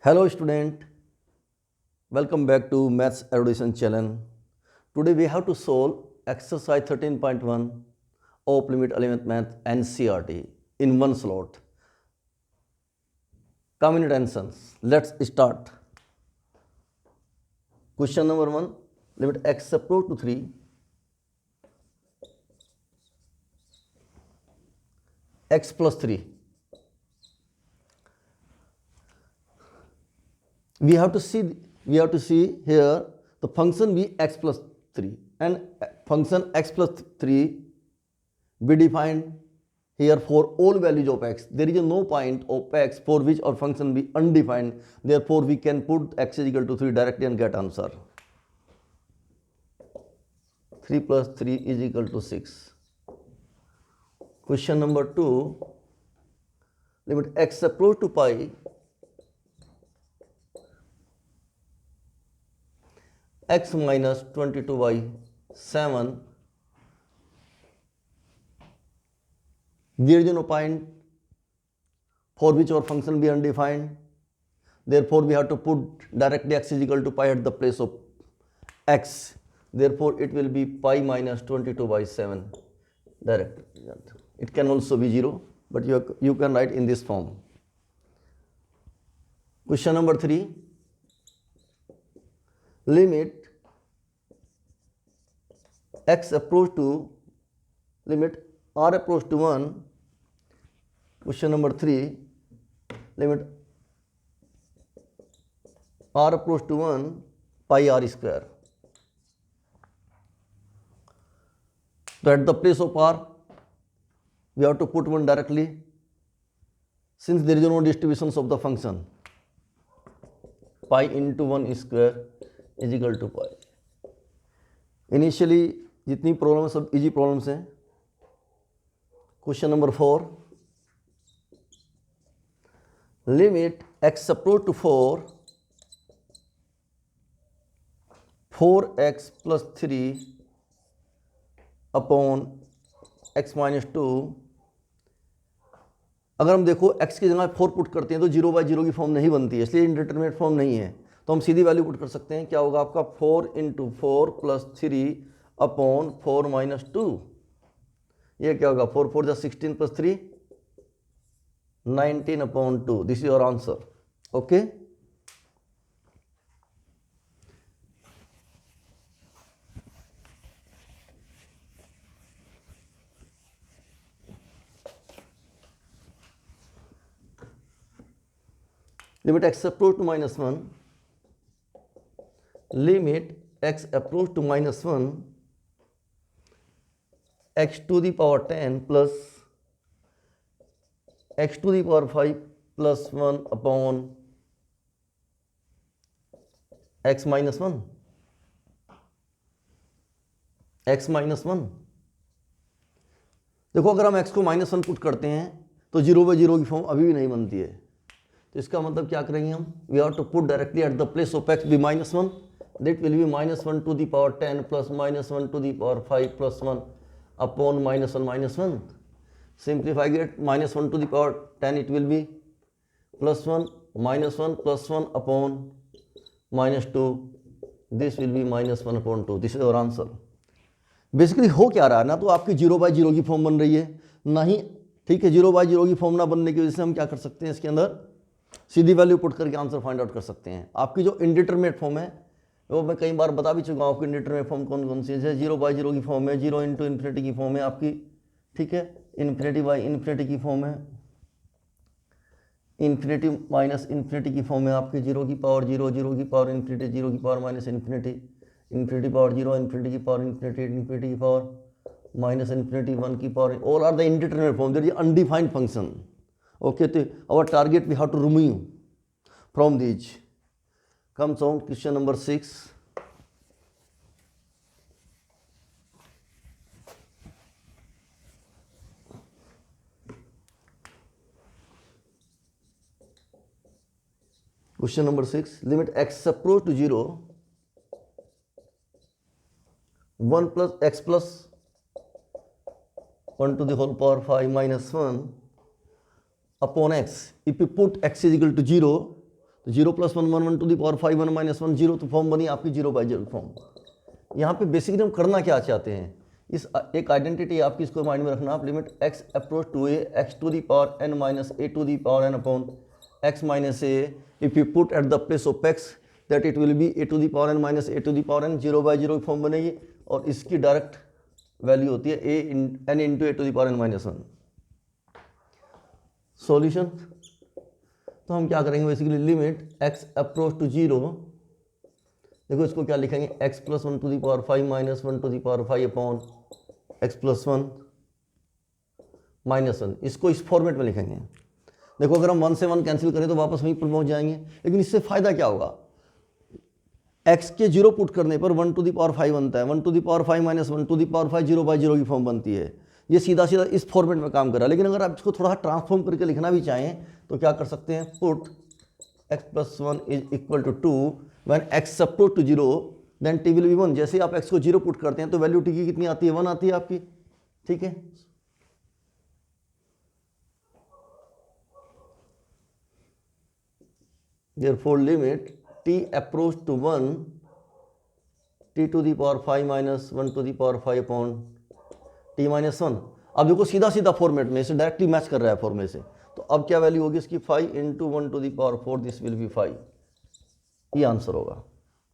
Hello student, welcome back to Maths Erudition channel. Today we have to solve exercise 13.1 of Limit 11th Math NCERT in one slot. Common attentions. Let's start. Question number 1. Limit x approach to 3. X plus 3. We have to see here the function be x plus 3 and function x plus 3 be defined here for all values of x. There is no point of x for which our function be undefined. Therefore, we can put x is equal to 3 directly and get answer. 3 plus 3 is equal to 6. Question number 2. Limit x approach to pi. X minus 22 by 7. There is no point for which our function be undefined. Therefore, we have to put directly x is equal to pi at the place of x. Therefore, it will be pi minus 22 by 7 direct. It can also be 0, but you can write in this form. Question number 3. Limit x approach to limit r approach to 1. Question number 3. Limit r approach to 1 pi r square. So at the place of r, we have to put 1 directly, since there is no distributions of the function. Pi into 1 square is equal to pi. Initially जितनी problem सब easy problems हैं. Question number 4. Limit x approach to 4x plus 3 upon x minus 2. अगर हम देखो x की जगह 4 put करते हैं तो 0 बाई 0 की फॉर्म नहीं बनती है, इसलिए इंडिटरमिनेट फॉर्म नहीं है. तो हम सीधी वैल्यू पुट कर सकते हैं. क्या होगा आपका 4 into 4 plus 3 अपॉन 4 minus 2. ये क्या होगा 4 4 16 plus 3 19 upon 2. This is your answer. Okay. Limit x approach to minus 1. Limit x approach to minus 1. x to the power 10 plus x to the power 5 plus 1 upon x minus 1. x minus 1. देखो अगर हम x को minus 1 put करते हैं तो 0 by 0 की form अभी भी नहीं बनती है. तो इसका मतलब क्या करेंगे हम? We have to put directly at the place of x be minus 1. That will be minus 1 to the power 10 plus minus 1 to the power 5 plus 1 upon minus 1 minus 1. Simplify it, minus 1 to the power 10, it will be plus 1 minus 1 plus 1 upon minus 2. This will be minus 1 upon 2. This is our answer. Basically हो क्या रहा है ना, तो आपकी 0 by 0 की form बन रही है ना ही. ठीक है, 0 बाई 0 की फॉर्म ना बनने की वजह से हम क्या कर सकते हैं, इसके अंदर सीधी वैल्यू पुट करके आंसर फाइंड आउट कर सकते हैं. आपकी जो इंडिटरमिनेट फॉर्म है वो मैं कई बार बता भी चुका हूँ आपकी इंडिटरमिनेट फॉर्म कौन कौन सी है. 0 बाई 0 की फॉर्म है, 0 इंटू इन्फिनिटी की फॉर्म है आपकी. ठीक है, इन्फिनिटी बाई इन्फिनिटी की फॉर्म है, इन्फिनिटी माइनस इन्फिनिटी की फॉर्म है आपकी. 0 की पावर 0, 0 की पावर इन्फिनिटी, 0 की power minus infinity, infinity power 0, infinity की पावर इन्फिनिटी, इन्फिनिटी की पावर माइनस इन्फिनिटी, 1 की power. All are the indeterminate form. There is undefined function. Okay, तो our target we have to remove from these. Comes on question number 6. Question number 6. Limit x approach to 0. 1 plus x plus 1 to the whole power 5 minus 1 upon x. If you put x is equal to 0, तो 0 + 1 1 1 to the power 5 1 - 1 0, तो form बनी आपकी 0/0 form. यहाँ पे basically हम करना क्या चाहते हैं, इस एक आइडेंटिटी आपकी, इसको माइंड में रखना आप, limit x approach to a x to the power n minus a to the power n upon x minus a, if you put at the place of x that it will be a to the power n minus a to the power n, 0/0 की form बनेगी, और इसकी direct value होती है n into a to the power n minus 1। Solution, तो हम क्या करेंगे basically, limit x approach to 0, देखो इसको क्या लिखेंगे, x + 1 to the power 5 minus 1 to the power 5 upon x + 1 minus 1, इसको इस फॉर्मेट में लिखेंगे। देखो अगर हम 1 से 1 कैंसिल करें तो वापस वहीं पर पहुंच जाएंगे, लेकिन इससे फायदा क्या होगा, x के 0 पुट करने पर 1 टू दी पावर 5 बनता है, 1 to the power 5 minus 1 to the power 5 0/0 की फॉर्म बनती है। ये सीधा सीधा इस फॉर्मेट में काम कर रहा है, लेकिन अगर आप इसको थोड़ा ट्रांसफॉर्म करके लिखना भी चाहें तो क्या कर सकते हैं, put x + 1 is equal to 2 when x approach to 0 then t will be 1। जैसे आप x को 0 पुट करते हैं तो वैल्यू t की कितनी आती है, 1 आती है आपकी, ठीक है। Therefore limit t approach to 1 t to the power 5 minus 1 to the power 5 upon t minus 1। अब देखो सीधा सीधा फॉर्मेट में इसे डायरेक्टली मैच कर रहा है फॉर्मेट से, तो अब क्या वैल्यू होगी इसकी, 5 into 1 to the power 4, this will be 5, ये आंसर होगा।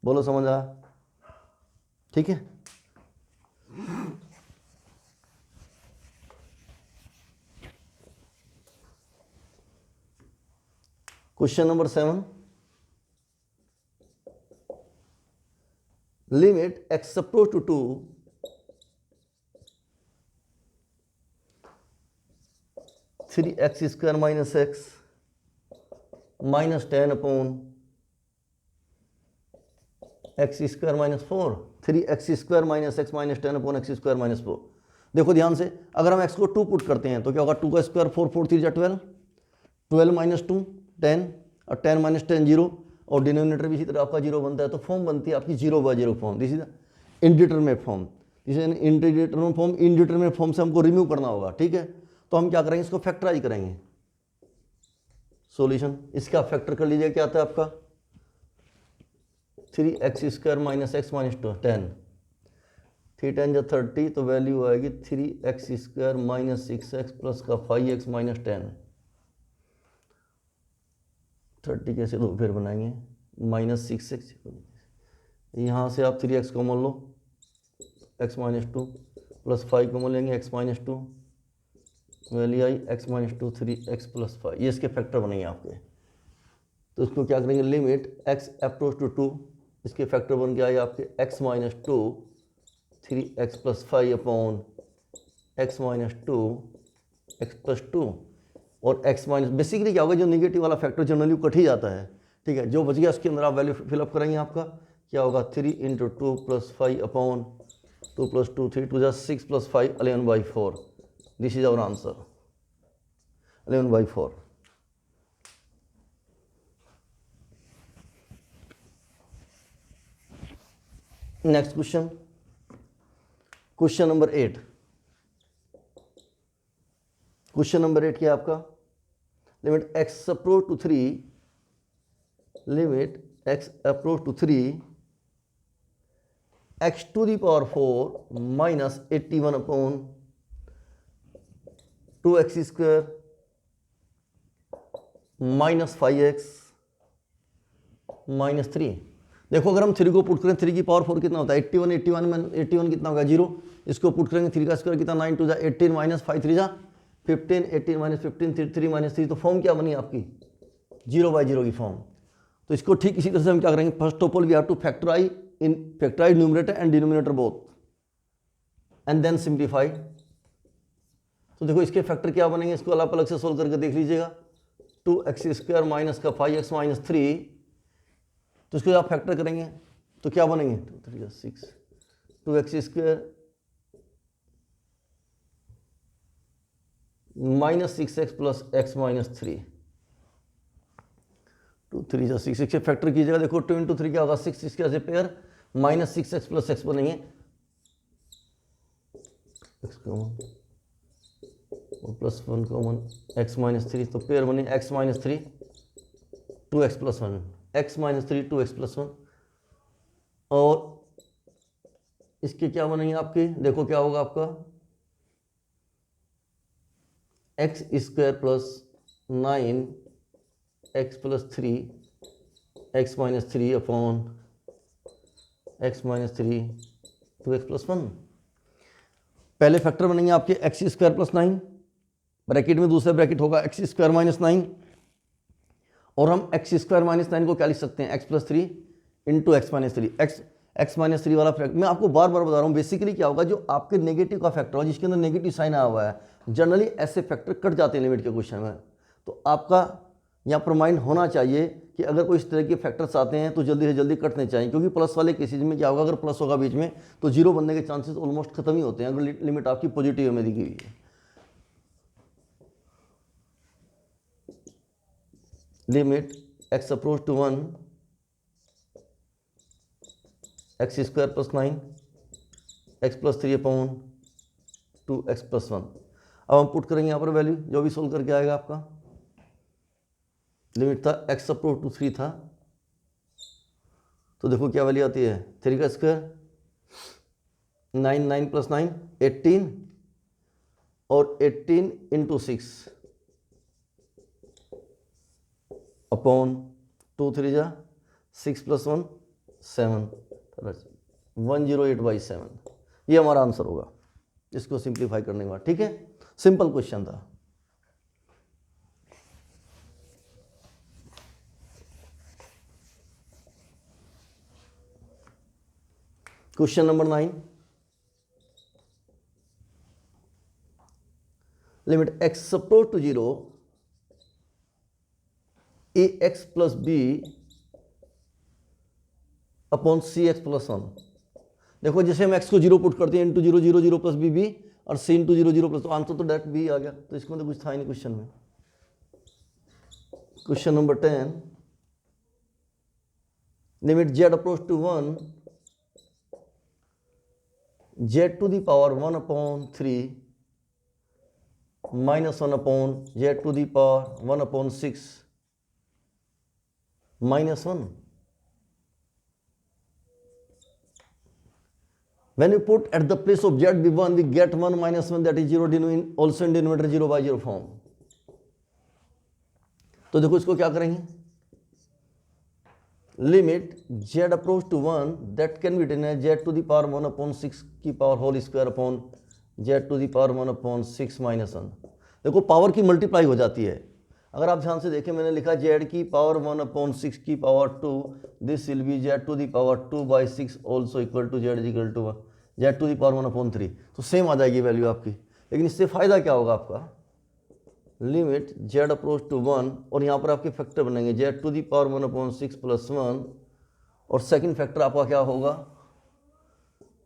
बोलो समझ आया, ठीक है। Question number 7, limit x approach to 2 3x² minus x minus 10 upon x² minus 4, 3x² minus x minus 10 upon x² minus 4। देखो ध्यान से, अगर हम x को 2 पुट करते हैं तो क्या होगा, 2 का स्क्वायर 4, 4 3 12, 12 माइनस 2 10, और 10 माइनस 10 0, और डिनोमिनेटर भी इसी तरह आपका 0 बनता है, तो फॉर्म बनती है आपकी 0/0 form. This is indeterminate form, this is indeterminate form. Indeterminate form से हमको रिमूव करना होगा, ठीक है। तो हम क्या करेंगे, इसको फैक्टराइज करेंगे। सॉल्यूशन, इसका फैक्टर कर लीजिए, क्या आता है आपका, 3x² माइनस x माइनस 10, 3 10 जा 30, तो वैल्यू आएगी 3x² माइनस 6x प्लस का 5x माइनस 10। 30 कैसे दो फिर बनाएंगे, माइनस 6x, यहाँ से आप 3x कॉमन लो, x माइनस 2 प्लस 5 कॉमन लेंगे, x माइनस 2, वैल्यू आई x माइनस 2 3x प्लस 5, ये इसके फैक्टर बनेंगे आपके। तो इसको क्या करेंगे, लिमिट x अप्रोच टू 2, इसके फैक्टर बन के आए आपके x minus 2 3x plus 5 upon x minus 2 x plus 2, और x माइनस, बेसिकली क्या होगा, जो निगेटिव वाला फैक्टर जनरली कट ही जाता है, ठीक है। जो बच गया उसके अंदर आप वैल्यू फिलअप करेंगे, आपका क्या होगा, 3 into 2 plus 5 upon 2 plus 2 3 2 6 plus 5 11/4, this is our answer, 11/4। Next question, question number 8। Question number 8 क्या है आपका, limit x approach to 3, limit x approach to 3 x to the power 4 minus 81 upon 2x² minus 5x minus 3। देखो अगर हम 3 को put करें, 3 की power 4 कितना होता है, 81, 81 में 81 कितना होगा, 0, इसको पुट करेंगे, 3 का स्क्वायर कितना, 9 2 18 माइनस 5 3 15, 18 माइनस 15 3 माइनस 3, तो फॉर्म क्या बनी आपकी, 0/0 की फॉर्म। तो इसको ठीक इसी तरह से हम क्या करेंगे, first of all we have to factorise numerator and denominator both and then simplify. तो देखो इसके फैक्टर क्या बनेंगे, इसको अलग अलग से सोल्व करके देख लीजिएगा, 2x² माइनस का 5x माइनस 3, तो इसको आप फैक्टर करेंगे तो क्या बनेंगे, 2 3 6, 2x² minus 6x plus x minus 3, 2 3 6, 6 से फैक्टर कीजिएगा, देखो 2 इंटू 3 क्या होगा, 6, 6 कैसे pair, minus 6x plus x बनेंगे, x कॉमन और प्लस 1 कॉमन x माइनस 3, तो पेयर बने x minus 3 2x+1, x minus 3 2x+1, और इसके क्या बनेंगे आपके, देखो क्या होगा आपका x² + 9x+3 x-3 upon x-3 2x+1। पहले फैक्टर बनेंगे आपके x² + 9, ब्रैकेट में दूसरा ब्रैकेट होगा x² - 9, और हम x² - 9 को क्या लिख सकते हैं, x+3 इंटू x-3। x-3 वाला फैक्टर मैं आपको बार बार बता रहा हूँ, बेसिकली क्या होगा, जो आपके नेगेटिव का फैक्टर हो जिसके अंदर नेगेटिव साइन आया हुआ है, जनरली ऐसे फैक्टर कट जाते हैं लिमिट के क्वेश्चन में। तो आपका यहाँ पर माइंड होना चाहिए कि अगर कोई इस तरह के फैक्टर्स आते हैं तो जल्दी से जल्दी कटने चाहिए, क्योंकि प्लस वाले केसेज में क्या होगा, अगर प्लस होगा बीच में तो जीरो बनने के चांसेस ऑलमोस्ट खत्म ही होते हैं अगर लिमिट आपकी पॉजिटिव में दी गई है। Limit x approach to 1 x² + 9 x+3 upon 2x+1। अब हम पुट करेंगे यहाँ पर वैल्यू, जो भी सोल्व करके आएगा आपका। लिमिट था x अप्रोच टू 3 था, तो देखो क्या वैल्यू आती है, 3 का स्क्वायर 9 9 + 9 18, और 18 × 6 अपॉन 2 3 जा 6 + 1 7 108/7। ये हमारा आंसर होगा इसको सिंप्लीफाई करने के बाद। ठीक है, सिंपल क्वेश्चन था। Question number 9, limit x approach to 0 ax + b upon cx+1। देखो जैसे हम x को 0 पुट करते हैं, इंटू 0 0 0 + b b, और c इंटू 0 0 +, तो आंसर तो डायरेक्ट b आ गया, तो इसमें तो कुछ था ही नहीं क्वेश्चन में। Question number 10, limit z approach to 1 z⁻1/3 -1/z⁻1/6 -1। When we put at the place of z be 1, we get 1 - 1, that is 0, also in denominator 0/0 form। तो देखो इसको क्या करेंगे, limit z approach to 1 that can be written as z⁻1/6 की power whole square upon z⁻1/6 -1। देखो power की multiply हो जाती है, अगर आप ध्यान से देखें मैंने लिखा z⁻1/6 की power 2, this will be z⁻2/6 also equal to z⁻1/3, तो सेम आ जाएगी वैल्यू आपकी। लेकिन इससे फायदा क्या होगा आपका, लिमिट z अप्रोच टू 1, और यहाँ पर आपके फैक्टर बनेंगे z⁻1/6 + 1, और सेकंड फैक्टर आपका क्या होगा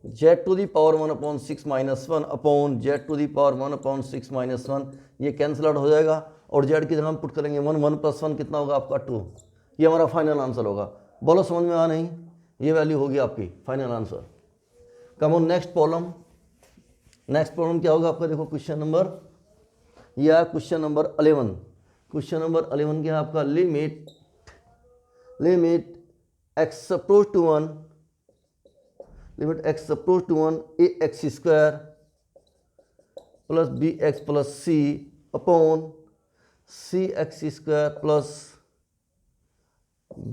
z⁻1/6 -1 अपॉन z⁻1/6 -1। ये कैंसिल आउट हो जाएगा, और z की जगह हम पुट करेंगे 1 1 + 1 कितना होगा आपका 2। ये हमारा फाइनल आंसर होगा। बोलो समझ में आ नहीं, ये वैल्यू होगी आपकी final answer. Come on next problem. Next problem क्या होगा आपका, देखो क्वेश्चन नंबर, या क्वेश्चन नंबर 11। क्वेश्चन नंबर 11 क्या है आपका, limit x approach to 1 ax² + bx + c अपॉन cx² +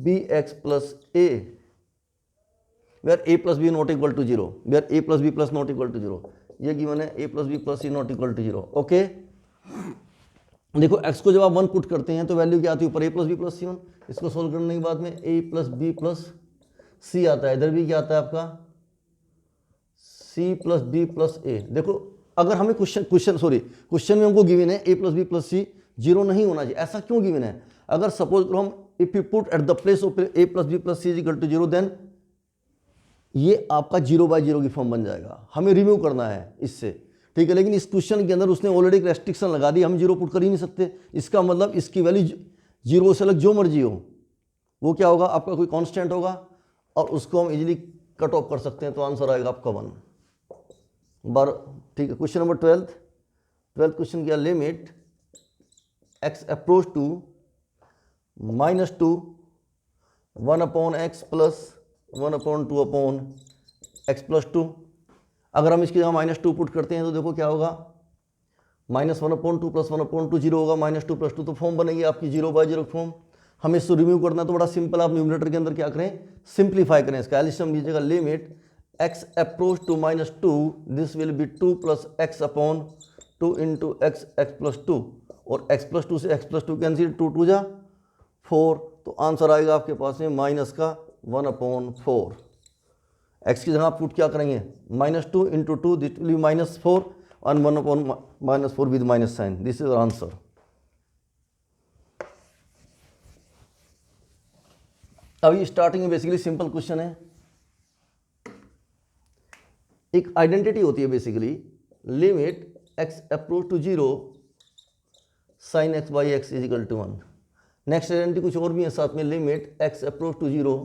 bx + a, where a + b not equal to 0, where a + b + not equal to 0। ये गिवन है a + b + c not equal to 0। Okay, देखो x को जब आप 1 put करते हैं तो वैल्यू क्या आती है ऊपर, a + b + c1। इसको सोल्व करने के बाद में a + b + c आता है, इधर भी क्या आता है आपका c + b + a। देखो अगर हमें क्वेश्चन में हमको गिवन है a + b + c 0 नहीं होना चाहिए, ऐसा क्यों गिवन है, अगर सपोज करो हम if you put at the place of a + b + c = 0, then ये आपका 0/0 की फॉर्म बन जाएगा, हमें रिमूव करना है इससे। ठीक है, लेकिन इस क्वेश्चन के अंदर उसने ऑलरेडी एक रेस्ट्रिक्शन लगा दी, हम 0 पुट कर ही नहीं सकते। इसका मतलब इसकी वैल्यू 0 से अलग जो मर्जी हो, वो क्या होगा आपका कोई कांस्टेंट होगा, और उसको हम इजीली कट ऑफ कर सकते हैं, तो आंसर आएगा आपका 1 बार। ठीक है, क्वेश्चन नंबर 12 क्वेश्चन क्या, limit x approach to -2 1/x plus 1/2 upon x plus 2। अगर हम इसकी जगह -2 पुट करते हैं तो देखो क्या होगा, -1/2 प्लस 1/2 0 होगा, -2 प्लस 2 तो फॉर्म बनेगी आपकी 0/0 फॉर्म। हमें इसको रिमूव करना तो बड़ा सिंपल, आप न्यूमरेटर के अंदर क्या करें, सिंप्लीफाई करें इसका। एलसीएम लीजिएगा, limit x approach to -2 this will be 2 plus x upon 2 into x plus 2, और x प्लस 2 से x प्लस 2 कैंसिल, 2 2 जा 4, तो आंसर आएगा आपके पास में माइनस का 1/4। x की जगह आप पुट क्या करेंगे, -2 into 2 this will B -4 and 1/-4 with minus sign. This is our answer. अभी स्टार्टिंग में बेसिकली सिंपल क्वेश्चन है। एक आइडेंटिटी होती है basically, limit x approach to 0 sin x by x is equal to 1। Next identity कुछ और भी है साथ में, limit x approach to 0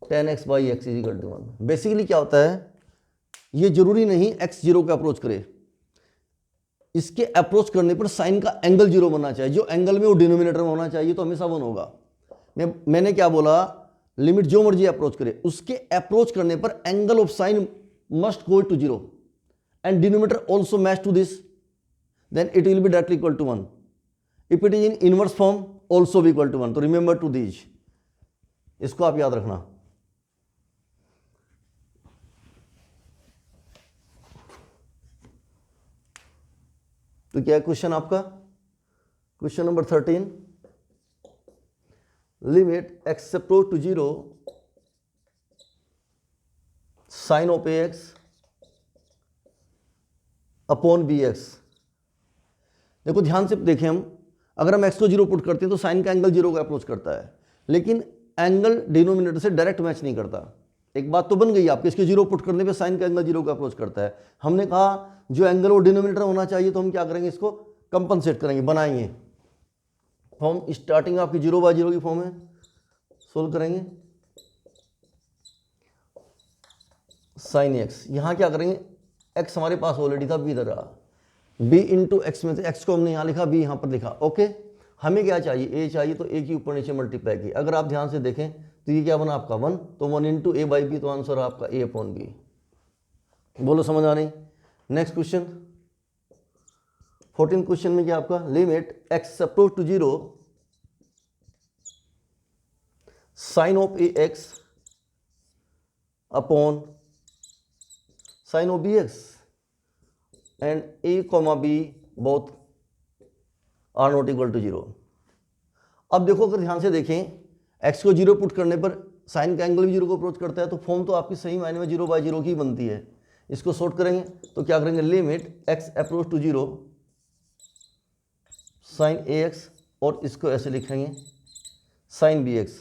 tan x by x is equal to 1। Basically क्या होता है, ये जरूरी नहीं x 0 का अप्रोच करे, इसके अप्रोच करने पर साइन का एंगल 0 बनना चाहिए, जो एंगल में वो डिनोमिनेटर में होना चाहिए, तो हमेशा 1 होगा। मैंने क्या बोला, लिमिट जो मर्जी अप्रोच करे, उसके अप्रोच करने पर angle of sine must go to 0 and denominator also match to this, then it will be directly equal to 1। If it is in inverse form also be equal to 1। तो remember to these, इसको आप याद रखना। तो क्या है question आपका, question number 13, limit x approach to 0 sine of ax upon bx। देखो ध्यान से देखें, हम अगर हम x को 0 पुट करते हैं तो साइन का एंगल 0 का अप्रोच करता है, लेकिन एंगल डिनोमिनेटर से डायरेक्ट मैच नहीं करता। एक बात तो बन गई आपकी, इसके 0 पुट करने पे साइन का एंगल 0 का अप्रोच करता है। हमने कहा जो एंगल वो डिनोमिनेटर होना चाहिए, तो हम क्या करेंगे, इसको कंपनसेट करेंगे, बनाएंगे फॉर्म। स्टार्टिंग आपकी 0/0 की फॉर्म है, सोल्व करेंगे साइन x। यहां क्या करेंगे, x हमारे पास ऑलरेडी था, b इधर रहा, b इंटू एक्स में से x को हमने यहां लिखा, b यहां पर लिखा। ओके, हमें क्या चाहिए, a चाहिए, तो a की ऊपर नीचे मल्टीप्लाई की। अगर आप ध्यान से देखें तो ये क्या बना आपका 1, तो 1 इंटू a बाई बी, तो आंसर आपका a अपॉन बी। बोलो समझ आ रही। नेक्स्ट क्वेश्चन 14 क्वेश्चन में क्या आपका, limit x approach to 0 sine of ax upon sine of bx and a comma b both are not equal to 0। अब देखो अगर ध्यान से देखें, x को 0 पुट करने पर साइन का एंगल भी 0 को अप्रोच करता है, तो फॉर्म तो आपकी सही मायने में 0/0 की बनती है। इसको सॉर्ट करेंगे तो क्या करेंगे, limit x approach to 0 sine ax, और इसको ऐसे लिखेंगे साइन bx।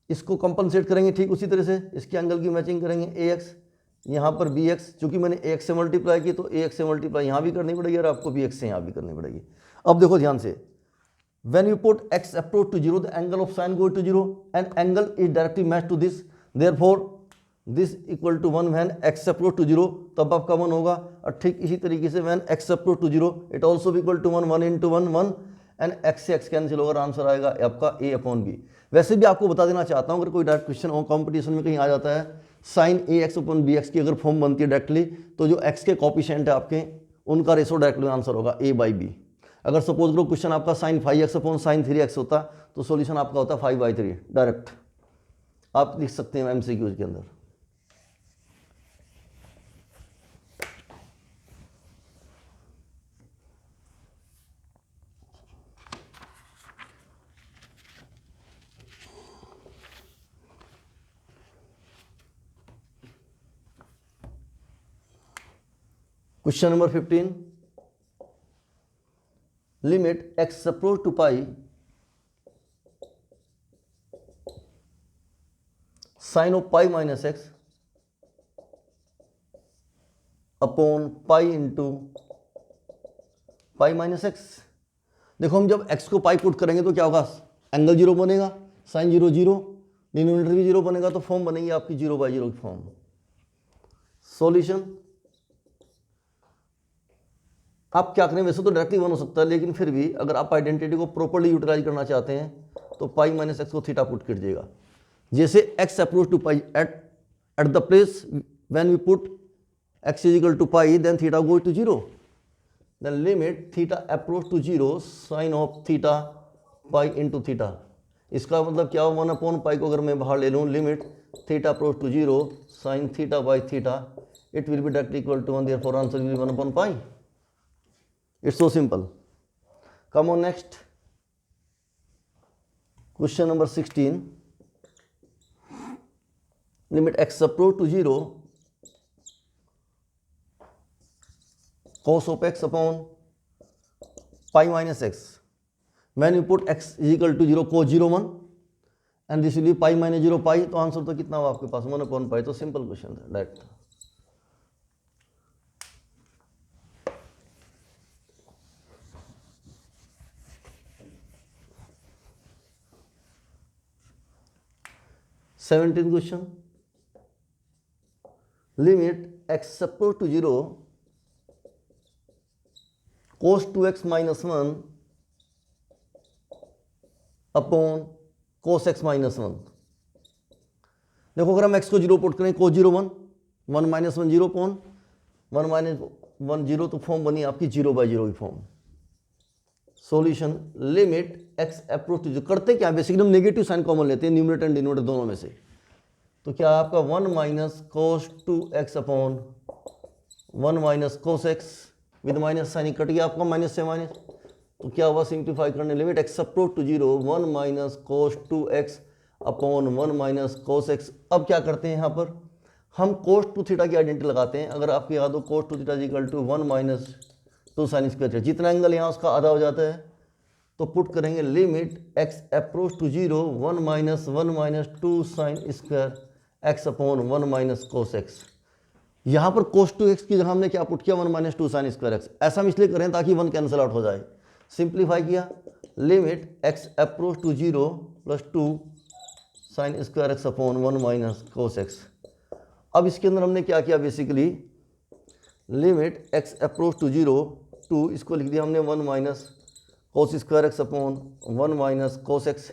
इसको कंपनसेट करेंगे ठीक उसी तरह से, इसके एंगल की मैचिंग करेंगे, ax यहाँ पर bx, चूंकि मैंने ax से मल्टीप्लाई की तो ax से मल्टीप्लाई यहाँ भी करनी पड़ेगी, और आपको bx से यहाँ भी करनी पड़ेगी। अब देखो ध्यान से, when you put x approach to 0 the angle of sine go to 0 and angle is directly matched to this, therefore this equal to 1 when x approach to 0, तब आपका 1 होगा। और ठीक इसी तरीके से when x approach to 0 it also be equal to 1, 1 into 1 1 and x से x cancel होगा, आंसर आएगा आपका a अपॉन b। वैसे भी आपको बता देना चाहता हूँ, अगर कोई डायरेक्ट क्वेश्चन हो कॉम्पिटिशन में कहीं आ जाता है, साइन ax अपॉन bx की अगर फॉर्म बनती है डायरेक्टली, तो जो x के कॉपिशेंट है आपके, उनका रेशो डायरेक्टली आंसर होगा a बाई बी। अगर सपोज करो क्वेश्चन आपका साइन 5x अपॉन साइन 3x होता, तो सॉल्यूशन आपका होता 5/3 डायरेक्ट, आप लिख सकते हैं एमसीक्यूज के अंदर। Question number 15, limit x approach to pi sine of pi minus x upon pi into pi minus x. देखो हम जब x को पाई पुट करेंगे तो क्या होगा, एंगल 0 बनेगा, साइन 0 0, डिनोमिनेटर भी 0 बनेगा, तो फॉर्म बनेगी आपकी 0/0 की फॉर्म। सॉल्यूशन आप क्या करें, वैसे तो डायरेक्टली 1 हो सकता है, लेकिन फिर भी अगर आप आइडेंटिटी को प्रॉपर्ली यूटिलाइज करना चाहते हैं तो पाई माइनस एक्स को थीटा पुट कीजिएगा। जैसे x approach to pi at the place when we put x is equal to pi then theta goes to zero, then limit theta approach to zero sine of theta pi into theta. इसका मतलब क्या हो, 1/पाई को अगर मैं बाहर ले लूँ, limit theta approach to zero sine theta by theta, it will be directly equal to 1, therefore answer will be 1/pi. It's so simple. Come on next. Question number 16. Limit x approach to 0 cos of x upon pi minus x. When you put x is equal to 0 cos 0 1 and this will be pi minus 0 pi, तो answer तो कितना हो आपके पास, 1/pi। तो simple question है direct. Seventeen question, limit x approach to 0 cos 2x minus 1 अपॉन cos x minus 1। देखो अगर हम x को 0 पुट करें, cos 0 1, 1 minus 1 0 अपॉन 1 minus 1 0, तो फॉर्म बनी आपकी 0/0 की form. Solution limit x approach to, जो करते क्या बेसिकली हम नेगेटिव साइन कॉमन लेते हैं न्यूमरेटर एंड डिनोमिनेटर दोनों में से, तो क्या आपका 1 minus cos 2x upon 1 minus cos x with minus sine cut गया आपका माइनस से माइनस, तो क्या हुआ सिंप्लीफाई करने, limit x approach to 0 1 minus cos 2x upon 1 minus cos x। अब क्या करते हैं यहाँ पर हम cos 2 थीटा की आइडेंटिटी लगाते हैं। अगर आपको याद हो cos 2 थीटा equal to 1 minus 2 sine square, जितना एंगल यहाँ उसका आधा हो जाता है, तो पुट करेंगे limit x approach to 0 1 minus 2 sine square x upon 1 minus cos x। यहाँ पर cos 2x की जगह हमने क्या पुट किया, 1 माइनस 2 साइन स्क्वायर एक्स। ऐसा हम इसलिए करें ताकि 1 कैंसिल आउट हो जाए। सिंप्लीफाई किया, limit x approach to 0 plus 2 sine square x upon 1 minus cos x। अब इसके अंदर हमने क्या किया, basically limit x approach to 0 2, इसको लिख दिया हमने 1 minus cos square x upon 1 minus cos x,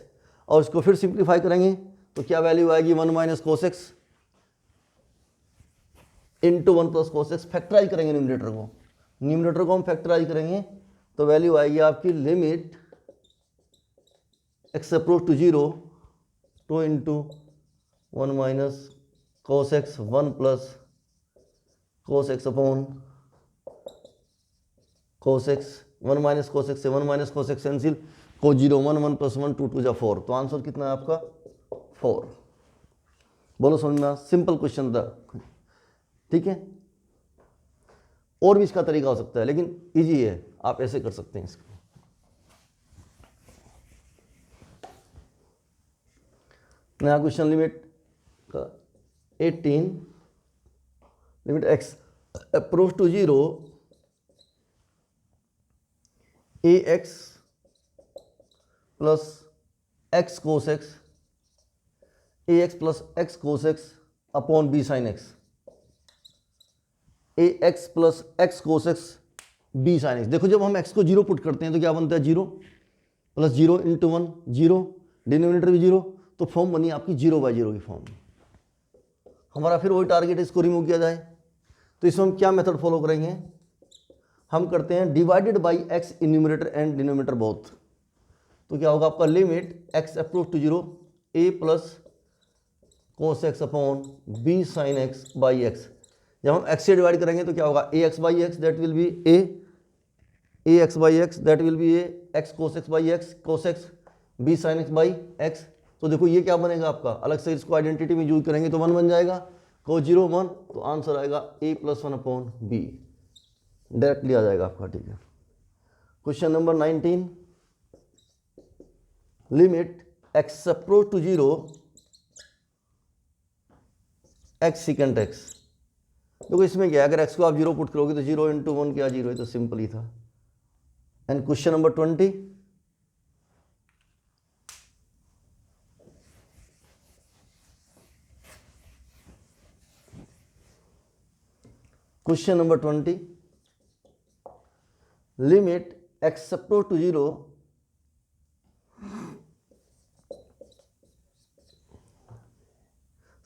और इसको फिर सिंप्लीफाई करेंगे तो क्या वैल्यू आएगी, 1 minus cos x into 1 plus cos x। Factorise करेंगे न्यूमरेटर को हम फैक्टराइज करेंगे तो वैल्यू आएगी आपकी limit x approach to 0 2 into 1 minus cos x 1 plus cos x upon cos x, 1 minus cos x से 1 minus cos x cancel, cos 0 1 1 plus 1 2 2 जा 4, तो आंसर कितना है आपका 4। बोलो समझ में, सिंपल क्वेश्चन था, ठीक है। और भी इसका तरीका हो सकता है लेकिन इजी है, आप ऐसे कर सकते हैं इसको। नया क्वेश्चन लिमिट का 18, limit x approach to 0 ax plus x cos x, ax plus x cos x upon b sine x, ax plus x cos x b sine x. देखो जब हम x को 0 पुट करते हैं तो क्या बनता है, 0 प्लस 0 इंटू 1 0, डिनोमिनेटर भी 0, तो फॉर्म बनी आपकी 0/0 की फॉर्म। हमारा फिर वही टारगेट है, इसको रिमूव किया जाए, तो इसमें हम क्या मेथड फॉलो करेंगे, हम करते हैं divided by x in numerator and denominator both. तो क्या होगा आपका limit x approach to 0 a plus cos x upon b sine x by x. जब हम x से डिवाइड करेंगे तो क्या होगा, a x by x that will be a x by x that will be a x cos x by x cos x b sine x by x. तो देखो ये क्या बनेगा आपका, अलग से इसको आइडेंटिटी में यूज करेंगे तो 1 बन जाएगा, cos 0 1, तो आंसर आएगा a plus 1 upon b, directly आ जाएगा आपका, ठीक है। Question number 19, limit x approach to 0 x second x. देखो इसमें क्या है, अगर x को आप 0 पुट करोगे तो 0 इंटू 1 क्या 0 है, तो सिंपल ही था। And question number 20, question number 20, limit x approach to 0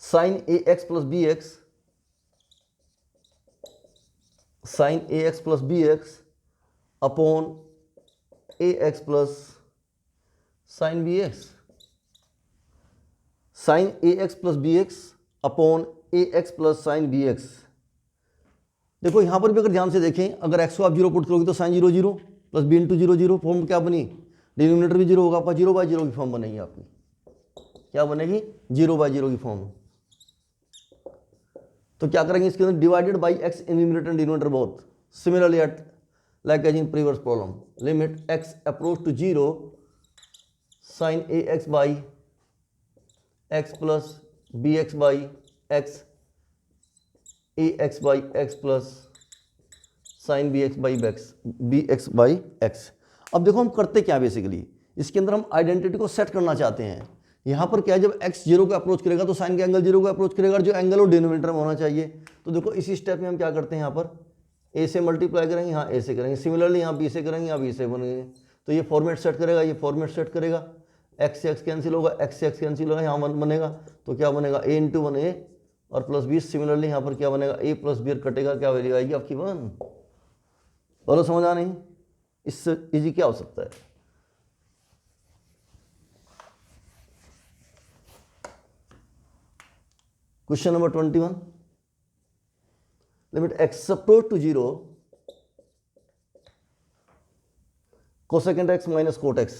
sine a x plus b x, sine a x plus b x upon a x plus sine b x, sine a x plus b x upon a x plus sine b x. देखो यहां पर भी अगर ध्यान से देखें, अगर x को आप जीरो पुट करोगे तो sine zero zero plus b into zero zero, form क्या बनी, डिनोमिनेटर भी जीरो होगा, आपका जीरो बाई जीरो की फॉर्म बनेगी आपकी, क्या बनेगी, जीरो बाई जीरो की फॉर्म। तो क्या करेंगे इसके अंदर, divided by x in numerator and denominator both, similarly at like as in previous problem, limit x approach to zero sine a x by x plus b x by x, A x by x plus sine b x by x, b x by x. अब देखो हम करते क्या basically, इसके अंदर हम identity को set करना चाहते हैं। यहाँ पर क्या है, जब x जीरो को अप्रोच करेगा तो साइन का एंगल जीरो को अप्रोच करेगा, और जो एंगल वो डिनोमिनेटर में होना चाहिए। तो देखो इसी स्टेप में हम क्या करते हैं, यहाँ पर a से मल्टीप्लाई करेंगे, यहाँ a से करेंगे, सिमिलरली यहाँ b से करेंगे, यहाँ b से बनेंगे। तो ये फॉर्मेट सेट करेगा, ये फॉर्मेट सेट करेगा, x से x कैंसिल होगा, x से x कैंसिल होगा, यहाँ 1 बनेगा। तो क्या बनेगा, a इंटू 1a और प्लस b, सिमिलरली यहाँ पर क्या बनेगा, a प्लस b कटेगा, क्या वैल्यू आएगी आपकी 1। बोलो समझ आ नहीं, इससे इजी क्या हो सकता है। Question number 21, limit x approach to zero cosecant x minus cot x,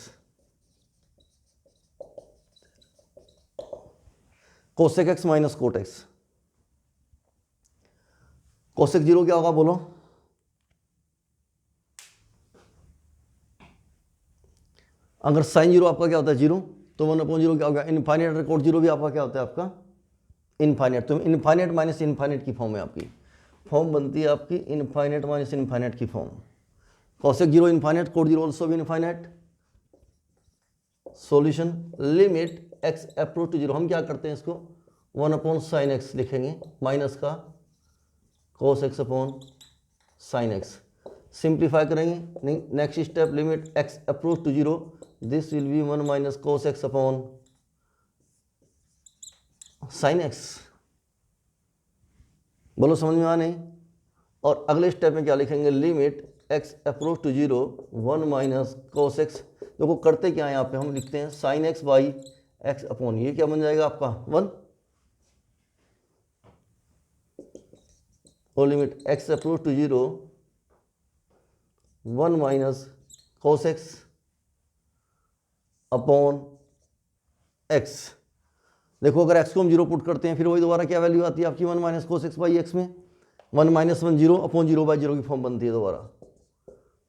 cosec x minus cot x. Cosec zero क्या होगा बोलो, अगर साइन जीरो आपका क्या होता है जीरो, तो 1/0 क्या होगा, इनफाइनाइट, कोट जीरो भी आपका क्या होता है आपका इनफाइनाइट। तो इनफाइनाइट माइनस इनफाइनाइट की फॉर्म है आपकी, फॉर्म बनती है आपकी इनफाइनाइट माइनस इनफाइनाइट की form. Cosec zero infinite, cot zero also भी infinite. Solution, limit x approach to zero, हम क्या करते हैं इसको 1/sin x लिखेंगे, माइनस का cos x upon sine x. Simplify करेंगे, next step, limit x approach to zero, this will be 1 minus cos x upon sine x. बोलो समझ में आ नहीं। और अगले स्टेप में क्या लिखेंगे, limit x approach to zero 1 minus cos x। देखो करते क्या है, यहाँ पे हम लिखते हैं sine x by x upon, ये क्या बन जाएगा आपका 1, और limit x approach to zero 1 minus cos x upon x। देखो अगर x को हम जीरो पुट करते हैं, फिर वही दोबारा क्या वैल्यू आती है आपकी 1 minus cos x by x में, 1 minus 1 zero upon zero by zero की फॉर्म बनती है दोबारा।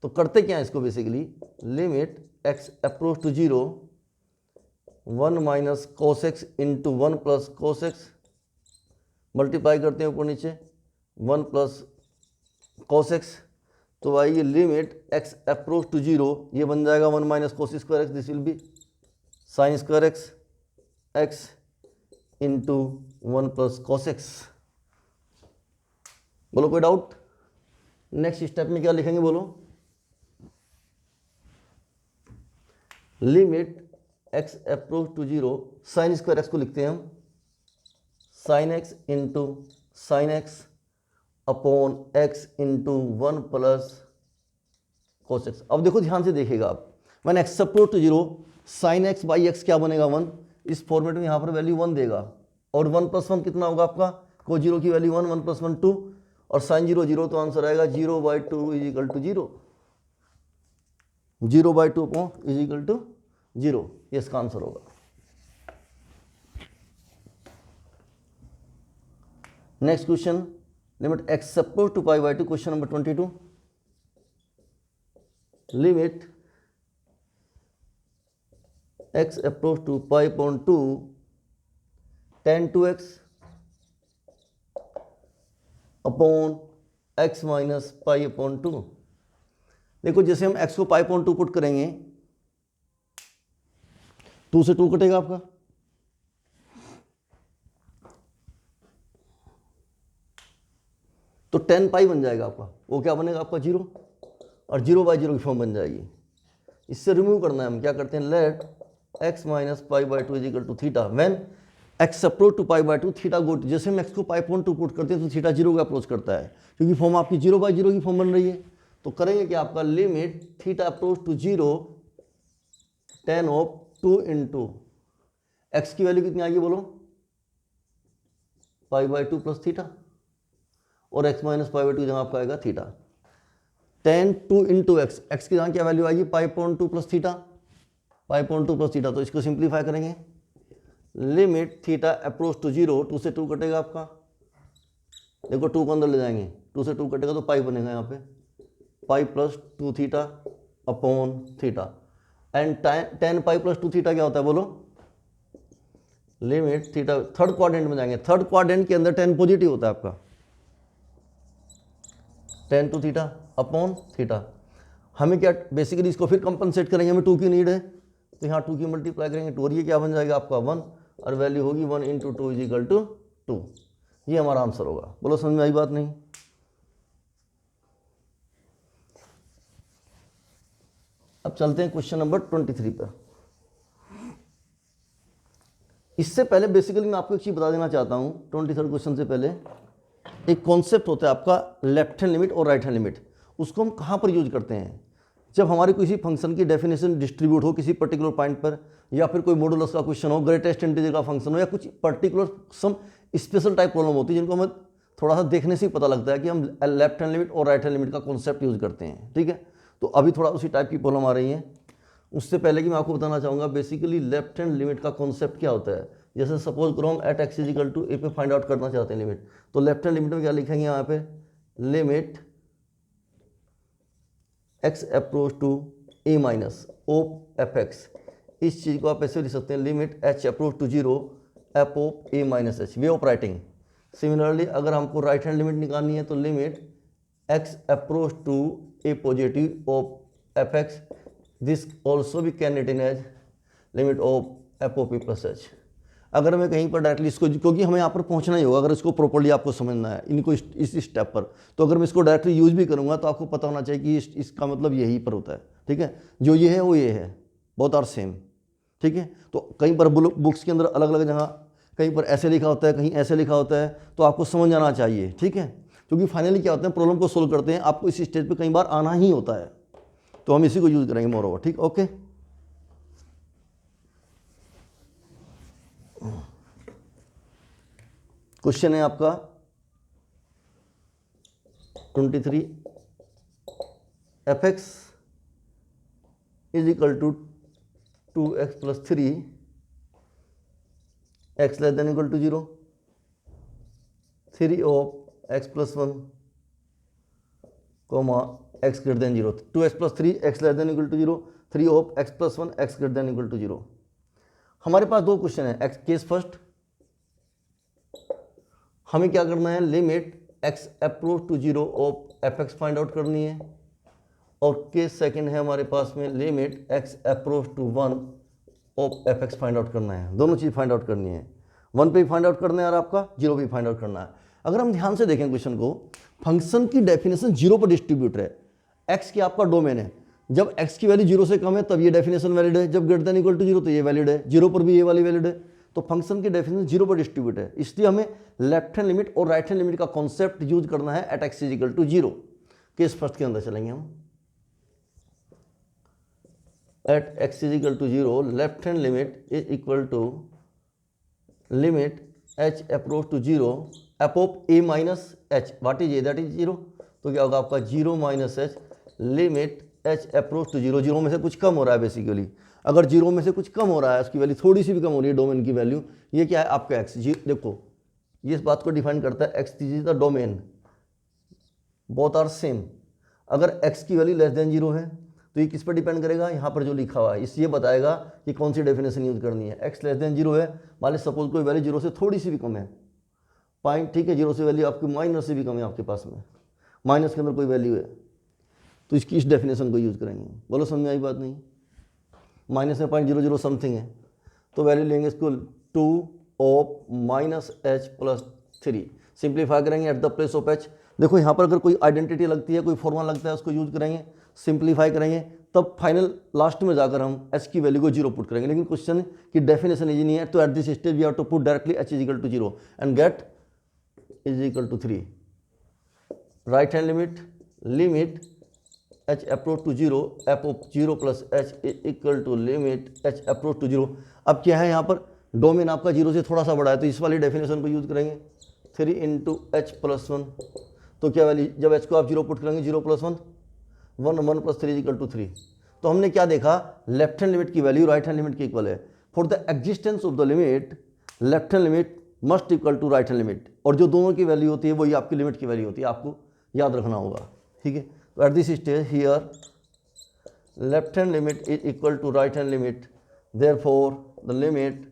तो करते क्या है इसको basically, limit x approach to zero 1 minus cos x into 1 plus cos x, multiply करते हैं ऊपर नीचे 1 प्लस cos x। तो आइए limit x approach to zero, ये बन जाएगा 1 minus cos square x, this will be sine square x, x into 1 plus cos x। बोलो कोई डाउट। नेक्स्ट स्टेप में क्या लिखेंगे बोलो, limit x approach to zero, sine square x को लिखते हैं हम sine x into sine x upon x into 1 plus cos x। अब देखो ध्यान से देखिएगा आप, मैंने x approach to zero sine x by x क्या बनेगा 1, इस फॉर्मेट में यहाँ पर वैल्यू 1 देगा, और 1 प्लस 1 कितना होगा आपका, को जीरो की वैल्यू 1, 1 प्लस 1 2, और साइन जीरो जीरो, तो आंसर आएगा 0/2 is equal to 0, 0/2 is equal to 0, ये इसका आंसर होगा। Next question, limit x approach to π/2, question number 22, limit x approach to π/2 tan 2x upon x minus π/2। देखो जैसे हम x को π/2 पुट करेंगे, 2 से 2 कटेगा आपका, तो tan पाई बन जाएगा आपका, वो क्या बनेगा आपका 0, और 0/0 की फॉर्म बन जाएगी। इससे रिमूव करना है, हम क्या करते हैं, let x minus π/2 is equal to theta, when x approach to pi by two theta go, जैसे हम एक्स को पाई पॉइंट टू पुट करते हैं तो थीटा जीरो को अप्रोच करता है, क्योंकि फॉर्म आपकी 0/0 की फॉर्म बन रही है। तो करेंगे कि आपका limit theta approach to 0 tan of 2 into x की वैल्यू कितनी आएगी बोलो, π/2 प्लस थीटा, और x माइनस π/2 जहाँ आपका आएगा theta, tan 2 into x, x की जहाँ क्या वैल्यू आएगी π/2 प्लस थीटा, π/2 प्लस थीटा। तो इसको सिंप्लीफाई करेंगे, लिमिट थीटा अप्रोच टू 0, 2 से 2 कटेगा आपका, देखो 2 को अंदर ले जाएंगे, 2 से 2 कटेगा तो पाई बनेगा यहाँ पे, pi plus 2 theta upon theta, and tan pi plus 2 theta क्या होता है बोलो, लिमिट थीटा, थर्ड क्वाड्रेंट में जाएंगे, थर्ड क्वाड्रेंट के अंदर tan पॉजिटिव होता है आपका, tan 2 थीटा अपॉन थीटा। हमें क्या बेसिकली इसको फिर कंपनसेट करेंगे, हमें 2 की नीड है, तो यहाँ 2 की मल्टीप्लाई करेंगे 2, और ये क्या बन जाएगा आपका 1, और वैल्यू होगी 1 इंटू 2 इज इक्वल टू 2। ये हमारा आंसर होगा। बोलो समझ में आई बात नहीं? अब चलते हैं क्वेश्चन नंबर 23 पर। इससे पहले बेसिकली मैं आपको एक चीज़ बता देना चाहता हूँ, 23rd क्वेश्चन से पहले एक कॉन्सेप्ट होता है आपका लेफ्ट हैंड लिमिट और राइट हैंड लिमिट। उसको हम कहाँ पर यूज करते हैं, जब हमारे किसी फंक्शन की डेफिनेशन डिस्ट्रीब्यूट हो किसी पर्टिकुलर पॉइंट पर, या फिर कोई मॉडुलस का क्वेश्चन हो, ग्रेटेस्ट इंटीजर का फंक्शन हो, या कुछ particular some special type problem होती है जिनको हमें थोड़ा सा देखने से ही पता लगता है कि हम लेफ्ट हैंड लिमिट और राइट हैंड लिमिट का कॉन्सेप्ट यूज करते हैं। ठीक है, तो अभी थोड़ा उसी टाइप की प्रॉब्लम आ रही है। उससे पहले कि मैं आपको बताना चाहूँगा बेसिकली लेफ्ट हैंड लिमिट का कॉन्सेप्ट क्या होता है। जैसे सपोज करो हम at x is equal to a पे फाइंड आउट करना चाहते हैं लिमिट, तो लेफ्ट हैंड लिमिट में क्या लिखेंगे यहाँ पे, limit x approach to a minus of f x. इस चीज़ को आप ऐसे लिख सकते हैं, limit h approach to 0 f of a minus h, way of writing. Similarly अगर हमको राइट हैंड लिमिट निकालनी है तो limit x approach to a positive of f x, this also भी can written as limit of f of a plus h. अगर हमें कहीं पर डायरेक्टली इसको, क्योंकि हमें यहाँ पर पहुँचना ही होगा अगर इसको प्रॉपर्ली आपको समझना है इनको इस स्टेप पर, तो अगर मैं इसको डायरेक्टली यूज भी करूँगा तो आपको पता होना चाहिए कि इसका मतलब यही पर होता है। ठीक है, जो ये है वो ये है, बोथ आर सेम। ठीक है, तो कहीं पर बुक्स के अंदर अलग अलग जगह कहीं पर ऐसे लिखा होता है, कहीं ऐसे लिखा होता है, तो आपको समझ आना चाहिए। ठीक है, क्योंकि फाइनली क्या होता है, प्रॉब्लम को सोल्व करते हैं आपको इस स्टेज पर कई बार आना ही होता है, तो हम इसी को यूज करेंगे मोर ओवर। ठीक, ओके। क्वेश्चन है आपका 23, f x is equal to 2x plus 3 x less than equal to 0, 3 of x plus 1 comma x greater than 0, 2x plus 3 x less than equal to 0, 3 of x plus 1 x greater than equal to 0। हमारे पास दो question है। X case first, हमें क्या करना है, limit x approach to 0 of f x find out करनी है, और केस सेकंड है हमारे पास में limit x approach to 1 of f x find out करना है। दोनों चीज़ फाइंड आउट करनी है, 1 पे भी फाइंड आउट करना है और आपका 0 पे भी फाइंड आउट करना है। अगर हम ध्यान से देखें क्वेश्चन को, फंक्शन की डेफिनेशन 0 पर डिस्ट्रीब्यूट है, एक्स की आपका डोमेन है, जब एक्स की वैल्यू 0 से कम है तब ये डेफिनेशन वैलिड है, जब ग्रेटर देन इक्वल टू 0 तो ये वैलिड है, 0 पर भी ये वाली वैलिड है। तो फंक्शन की डेफिनेशन 0 पर डिस्ट्रीब्यूट है, इसलिए हमें लेफ्ट हैंड लिमिट और राइट हैंड लिमिट का कॉन्सेप्ट यूज करना है at x is equal to 0। Case first के अंदर चलेंगे हम, at x is equal to 0 left hand limit is equal to limit h approach to 0 f of a minus h, what is a, that is 0। तो क्या होगा आपका 0 minus h limit h approach to 0, 0 में से कुछ कम हो रहा है बेसिकली, अगर 0 में से कुछ कम हो रहा है, उसकी वैल्यू थोड़ी सी भी कम हो रही है डोमेन की वैल्यू, ये क्या है आपका एक्स। देखो ये इस बात को डिफाइन करता है, x is the domain, both are same. अगर एक्स की वैल्यू लेस देन 0 है तो ये किस पर डिपेंड करेगा, यहाँ पर जो लिखा हुआ है इस ये बताएगा कि कौन सी डेफिनेशन यूज करनी है। एक्स लेस देन 0 है, मान ली सपोज कोई वैल्यू 0 से थोड़ी सी भी कम है, पॉइंट, ठीक है, 0 से वैल्यू आपकी माइनस से भी कम है आपके पास में, माइनस के अंदर कोई वैल्यू है, तो इसकी इस डेफिनेशन को यूज करेंगे। बोलो समझ में आई बात नहीं, माइनस में 0.00 समथिंग है, तो वैल्यू लेंगे इसको 2 of minus h plus 3, simplify करेंगे at the place of h. देखो यहाँ पर अगर कोई आइडेंटिटी लगती है, कोई फॉर्मूला लगता है, उसको यूज करेंगे। सिंप्लीफाई करेंगे, तब फाइनल लास्ट में जाकर हम h की वैल्यू को 0 पुट करेंगे। लेकिन क्वेश्चन की डेफिनेशन इजी नहीं है, तो at this stage we have to put directly h is equal to 0 and get is equal to 3। Right hand limit h approach to 0 f of 0 plus h is equal to limit h approach to 0। अब क्या है यहाँ पर, domain आपका 0 से थोड़ा सा बड़ा है, तो इस वाली डेफिनेशन को यूज करेंगे 3 इंटू एच प्लस 1। तो क्या वैल्यू, जब h को आप 0 पुट करेंगे 0 प्लस 1 1 1 प्लस 3 इक्वल टू 3। तो हमने क्या देखा, लेफ्ट हैंड लिमिट की वैल्यू राइट हैंड लिमिट के इक्वल है। For the existence of the limit left hand limit must equal to right hand limit, और जो दोनों की वैल्यू होती है वही आपकी लिमिट की वैल्यू होती है, आपको याद रखना होगा। ठीक है, तो at this stage here left hand limit is equal to right hand limit, therefore the limit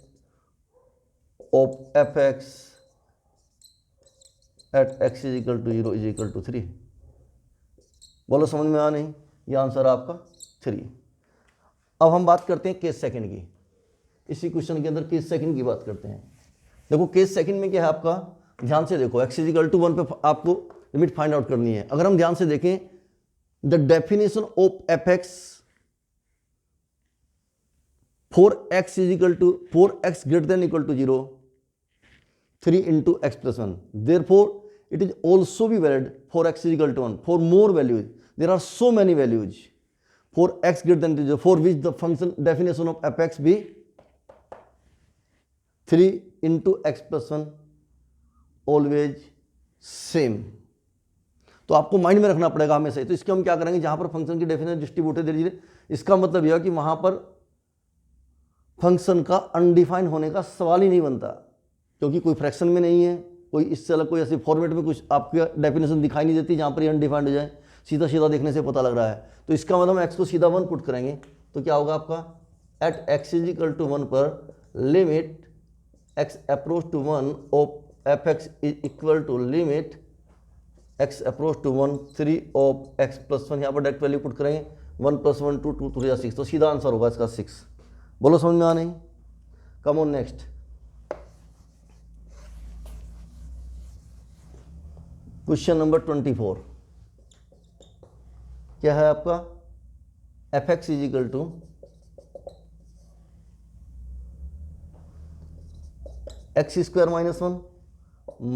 of f x at x is equal to 0 is equal to 3। बोलो समझ में आ नहीं, ये आंसर आपका 3। अब हम बात करते हैं केस सेकंड की। इसी क्वेश्चन के अंदर केस सेकंड की बात करते हैं। देखो केस सेकंड में क्या है आपका, ध्यान से देखो, x इज इक्वल टू 1 पे आपको लिमिट फाइंड आउट करनी है। अगर हम ध्यान से देखें, the definition of f x for x is equal to, for x greater than equal to 0 3 into x plus 1, therefore it is also be valid for x is equal to 1 for more values. There are so many values for x greater than 0 for which the function definition of fx be 3 into x plus 1 always same. तो आपको mind में रखना पड़ेगा हमेशा। तो इसके हम क्या करेंगे, जहां पर फंक्शन की डेफिनेशन डिस्ट्रीब्यूट है धीरे धीरे, इसका मतलब यह है कि वहां पर फंक्शन का अनडिफाइंड होने का सवाल ही नहीं बनता, क्योंकि कोई फ्रैक्शन में नहीं है, कोई इससे अलग कोई ऐसे फॉर्मेट में कुछ आपकी डेफिनेशन दिखाई नहीं देती जहाँ पर ये अनडिफाइंड हो जाए, सीधा सीधा देखने से पता लग रहा है। तो इसका मतलब हम एक्स को सीधा 1 पुट करेंगे, तो क्या होगा आपका, at x is equal to 1 पर limit x approach to 1 of f x is equal to limit x approach to 1 3 of x plus 1। यहाँ पर डायरेक्ट वैल्यू पुट करेंगे, 1 प्लस 1 2 2 3 6, तो सीधा आंसर होगा इसका 6। बोलो समझ में आ नहीं, come on next. Question number 24 क्या है आपका, f x is equal to x square minus 1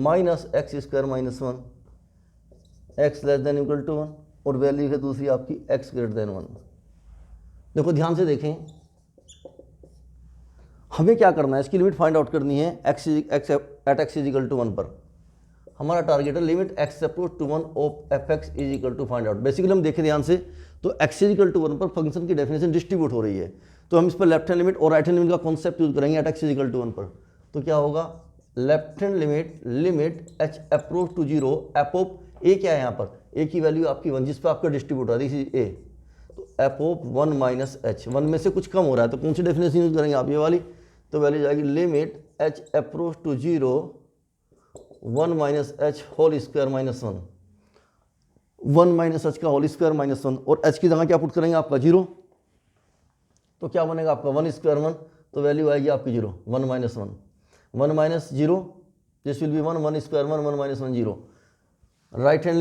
minus x square minus 1 x less than equal to 1, और वैल्यू है दूसरी आपकी एक्स ग्रेटर देन 1। देखो ध्यान से देखें, हमें क्या करना है, इसकी लिमिट फाइंड आउट करनी है x at x is equal to 1 पर। हमारा टारगेट है limit x approach to 1 of f x is equal to find out. Basically हम देखें ध्यान से, तो एक्स इज इक्वल टू 1 पर फंक्शन की डेफिनेशन डिस्ट्रीब्यूट हो रही है, तो हम इस पर लेफ्ट हैंड लिमिट और राइट हैंड लिमिट का कॉन्सेप्ट यूज करेंगे at x is equal to 1 पर। तो क्या होगा, left hand limit h approach to 0 f of a, क्या है यहाँ पर, ए की वैल्यू आपकी 1 जिस पर आपका डिस्ट्रीब्यूट है, दिस इज ए, तो एफ ऑफ 1 माइनस एच, 1 में से कुछ कम हो रहा है, तो कौन सी डेफिनेशन यूज करेंगे आप, ये वाली। तो वैल्यू जाएगी limit h approach to 0 1 minus h whole square minus 1, 1 minus h का होल स्क्वायर माइनस 1, और एच की जगह क्या पुट करेंगे आपका 0, तो क्या बनेगा आपका 1 स्क्वायर 1, तो वैल्यू आएगी आपकी 0, 1 minus 1 1 minus 0, this will be 1 1 square 1 1 minus 1 0। Right hand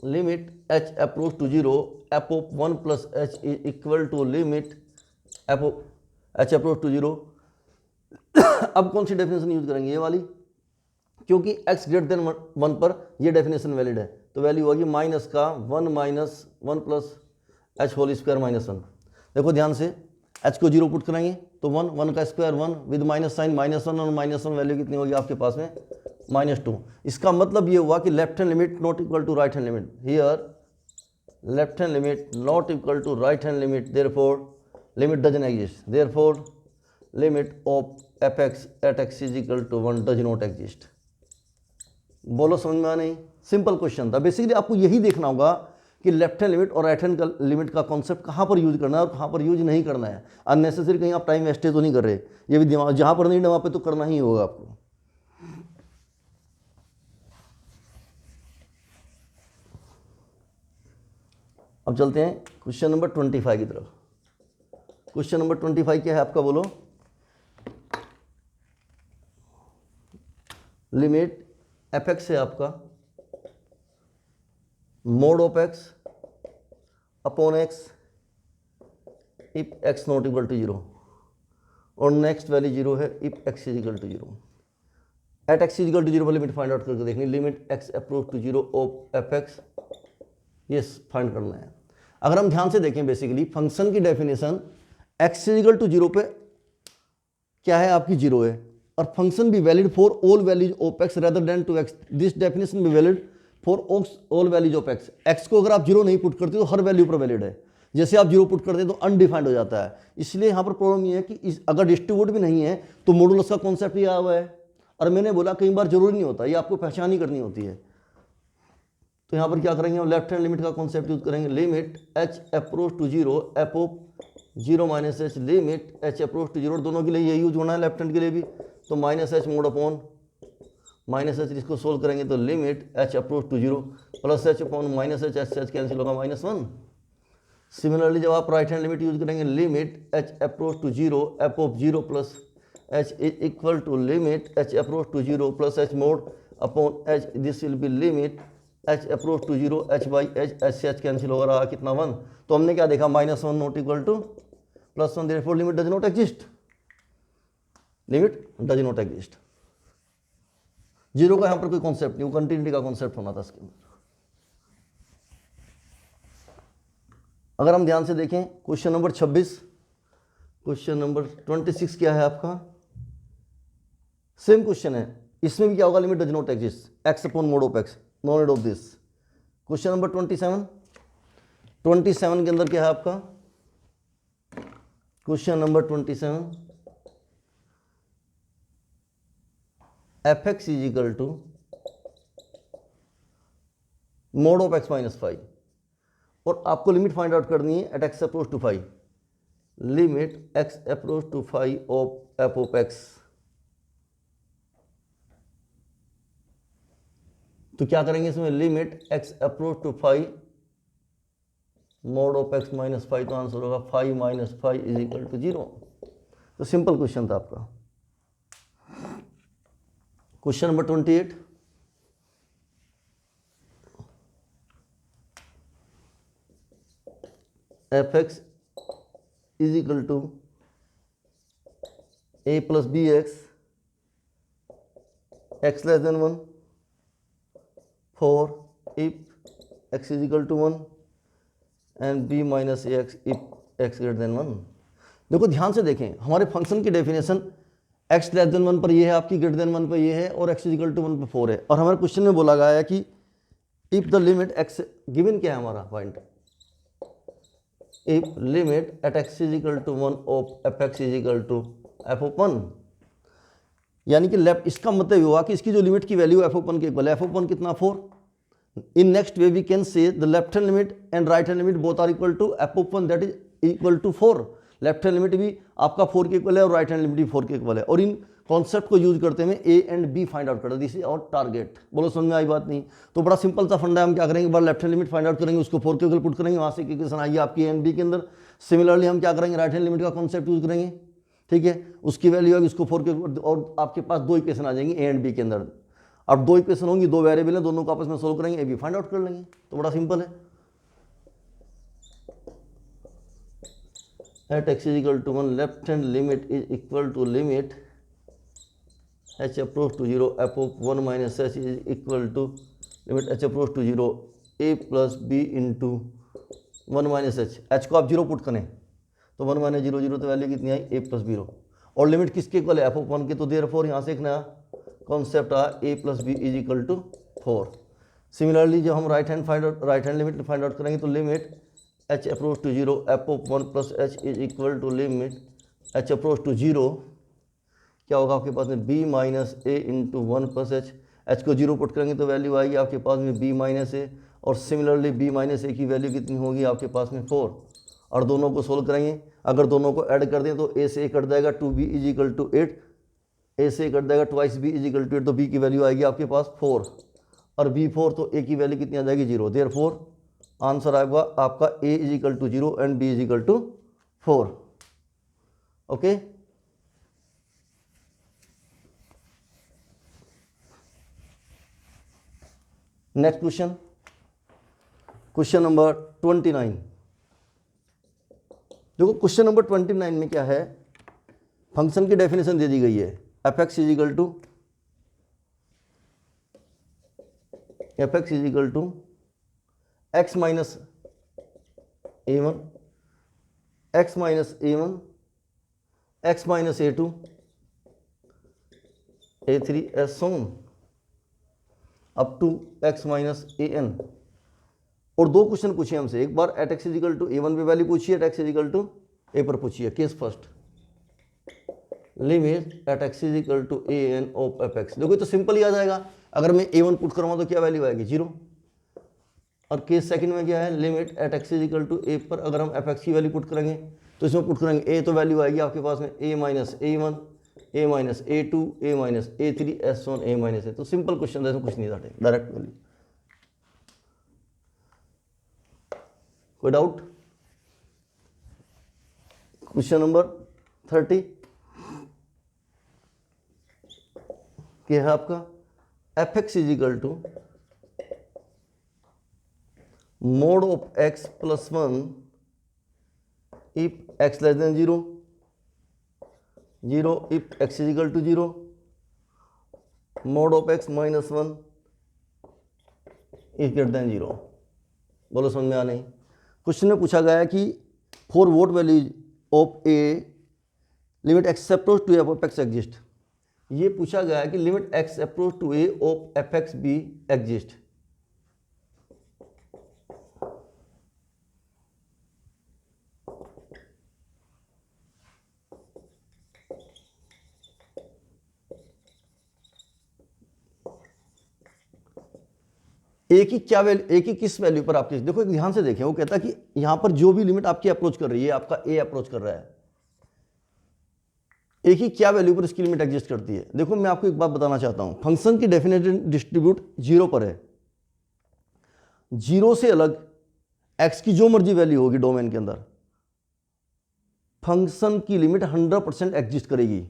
limit h approach to 0 f of 1 plus h is equal to limit f of h approach to 0। अब कौन सी डेफिनेशन यूज करेंगे, ये वाली, क्योंकि x ग्रेटर देन 1 पर ये definition valid है, तो वैल्यू होगी माइनस का 1 minus 1 plus h whole square minus 1। देखो ध्यान से, h को 0 पुट करेंगे तो 1 1 का स्क्वायर 1 विद माइनस साइन -1, और -1 वैल्यू कितनी होगी आपके पास में, -2। इसका मतलब ये हुआ कि left hand limit not equal to right hand limit, here left hand limit not equal to right hand limit, therefore limit doesn't exist, therefore limit of f x at x is equal to 1 does not exist. बोलो समझ में आ नहीं, simple question था। Basically आपको यही देखना होगा कि लेफ्ट हैंड लिमिट और राइट हैंड का लिमिट का कॉन्सेप्ट कहाँ पर यूज करना है और कहाँ पर यूज नहीं करना है। अननेसेसरी कहीं आप टाइम वेस्टेज तो नहीं कर रहे, ये भी दिमाग, जहाँ पर नहीं वहाँ पे तो करना ही होगा आपको। अब चलते हैं क्वेश्चन नंबर 25 की तरफ। क्वेश्चन नंबर 25 क्या है आपका, बोलो। लिमिट एफ एक्स है आपका, mod of x upon x if x not equal to 0, और नेक्स्ट वैल्यू 0 है if x is equal to 0। At x is equal to 0 पर लिमिट फाइंड आउट करके देखनी, limit x approach to 0 of f x, ये find करना है। अगर हम ध्यान से देखें बेसिकली फंक्शन की definition x is equal to 0 पे क्या है आपकी 0 है, और फंक्शन भी valid for all values of x rather than two x, this definition भी valid for all values of x. X को अगर आप 0 नहीं पुट करते तो हर वैल्यू पर वैलिड है, जैसे आप 0 पुट करते हैं तो अनडिफाइंड हो जाता है। इसलिए यहाँ पर प्रॉब्लम ये है कि अगर डिस्ट्रीब्यूट भी नहीं है तो मॉडुलस का कॉन्सेप्ट ही आया हुआ है, और मैंने बोला कई बार जरूरी नहीं होता, ये आपको पहचान ही करनी होती है। तो यहाँ पर क्या करेंगे हम, लेफ्ट हैंड लिमिट का कॉन्सेप्ट यूज करेंगे, limit h approach to 0 f of 0 minus h, limit h approach to 0, दोनों के लिए ये यूज होना है, लेफ्ट हैंड के लिए भी, तो minus h mod upon minus h, इसको सोल्व करेंगे तो limit h approach to 0 plus h upon minus h, h cancel होगा -1। सिमिलरली जब आप राइट हैंड लिमिट यूज करेंगे, limit h approach to 0 f of 0 plus h is equal to limit h approach to 0 plus h mod upon h, this will be limit h approach to 0 h by H, H से h cancel हो रहा कितना 1। तो हमने क्या देखा, -1 not equal to +1, therefore limit does not exist, limit does not exist. 0 का यहाँ पर कोई कॉन्सेप्ट नहीं, वो कंटिन्यूटी का कॉन्सेप्ट होना था इसके अंदर। अगर हम ध्यान से देखें क्वेश्चन नंबर 26, क्वेश्चन नंबर 26 क्या है आपका, सेम क्वेश्चन है, इसमें भी क्या होगा, limit does not exist, x upon mode of x, no need of this. Question number 27 के अंदर क्या है आपका, question number 27, f x is equal to mode of x minus 5, और आपको लिमिट फाइंड आउट करनी है at x approach to 5, limit x approach to 5 of f of x. तो क्या करेंगे इसमें, limit x approach to 5 mode of x minus 5, तो answer होगा 5 माइनस 5 इज इक्वल टू 0। तो सिंपल क्वेश्चन था आपका। Question number 28, f x is equal to a plus b x, x less than 1 for if x is equal to 1 and b minus a x if x greater than 1। देखो ध्यान से देखें, हमारे function की definition x less than 1 पर ये है आपकी, ग्रेटर देन 1 पर ये है, और एक्स इज इक्वल टू 1 पर 4 है। और हमारे क्वेश्चन में बोला गया है कि if the limit x, given क्या है हमारा point, if limit at x is equal to 1 of f x is equal to f of 1, यानी कि लेफ्ट, इसका मतलब हुआ कि इसकी जो लिमिट की वैल्यू एफ ऑफ 1 के इक्वल है, एफ ऑफ 1 कितना 4। In next way we can say the left hand limit and right hand limit both are equal to f of 1 that is equal to 4। Left hand limit भी आपका 4 के equal है और right hand limit भी 4 के equal है, और इन concept को यूज करते हुए a and b find out कर दिस इज और टारगेट। बोलो समझ में आई बात नहीं, तो बड़ा सिंपल सा फंडा है, हम क्या करेंगे, एक बार left hand limit find out करेंगे, उसको 4 के इक्वल पुट करेंगे, वहां से इक्वेशन आएगी आपकी ए एंड बी के अंदर। सिमिलरली हम क्या करेंगे, राइट हैंड लिमिट का कॉन्सेप्ट यूज करेंगे, ठीक है, उसकी वैल्यू आएगी, उसको 4 के, और आपके पास 2 इक्वेशन आ जाएंगी ए एंड बी के अंदर। अब 2 इक्वेशन होंगी, 2 वेरिएबल है, दोनों को आपस में सोल्व करेंगे, ए बी फाइंड आउट कर लेंगे, तो बड़ा सिंपल है। At x is equal to 1 left hand limit is equal to limit h approach to 0 f of 1 minus h is equal to limit h approach to 0 a plus b into 1 minus h. H को आप 0 put करें तो 1 minus 0 0, तो value कितनी आई, ए plus 0, और limit किसके equal है, F of 1 के, तो देयरफॉर यहाँ से एक नया कॉन्सेप्ट आया, a plus b is equal to 4। Similarly जब हम right hand limit find out करेंगे, तो limit h approach to 0 f of 1 plus h is equal to limit h approach to 0, क्या होगा आपके पास में, b minus a into 1 plus h. H को 0 पुट करेंगे तो वैल्यू आएगी आपके पास में बी माइनस ए, और सिमिलरली बी माइनस ए की वैल्यू कितनी होगी आपके पास में 4, और दोनों को सोल्व करेंगे, अगर दोनों को ऐड कर दें तो ए से ए कट जाएगा, 2b इज इक्वल टू 8, ए से कट जाएगा, twice b is equal to 8, तो बी की वैल्यू आएगी आपके पास 4, और बी 4, तो ए की वैल्यू कितनी आ जाएगी 0, देयरफॉर आंसर आएगा आपका a is equal to 0 and b is equal to 4। Okay, next question, question number 29, देखो क्वेश्चन नंबर 29 में क्या है, फंक्शन की डेफिनेशन दे दी गई है, f x is equal to x minus a1 x minus a1 x minus a2 a3 as shown up to x minus an। और दो क्वेश्चन पूछिए हमसे, एक बार at x is equal to a1 पे वैल्यू पूछिए, at x is equal to a पर पूछिए। Case first, limit at x is equal to an of f x. देखो ये तो सिंपल ही आ जाएगा, अगर मैं a1 पुट करूँगा तो क्या वैल्यू आएगी 0। और केस सेकंड में क्या है, limit at x is equal to a पर अगर हम एफ एक्स की वैल्यू पुट करेंगे तो इसमें पुट करेंगे a, तो वैल्यू आएगी आपके पास में a minus a1 a minus a2 a minus a3 as on a minus a। तो सिंपल क्वेश्चन है, कुछ नहीं था, डायरेक्ट वैल्यू। कोई डाउट? क्वेश्चन नंबर 30 क्या है आपका, f x is equal to mode of x plus 1 if x less than 0, 0 if x is equal to 0, mode of x minus 1 if greater than 0। बोलो समझ में आ नहीं? क्वेश्चन में पूछा गया है कि for what value of a limit x approach to f x exist. ये पूछा गया है कि limit x approach to a of f x b exist. एक ही क्या वैल्यू, एक ही किस वैल्यू पर आपकी, देखो एक ध्यान से देखें, वो कहता है कि यहां पर जो भी लिमिट आपकी अप्रोच कर रही है, आपका ए अप्रोच कर रहा है, एक ही क्या वैल्यू पर इसकी लिमिट एग्जिस्ट करती है। देखो मैं आपको एक बात बताना चाहता हूं, फंक्शन की डेफिनेट डिस्ट्रीब्यूट 0 पर है, 0 से अलग एक्स की जो मर्जी वैल्यू होगी डोमेन के अंदर, फंक्शन की लिमिट 100% एग्जिस्ट करेगी।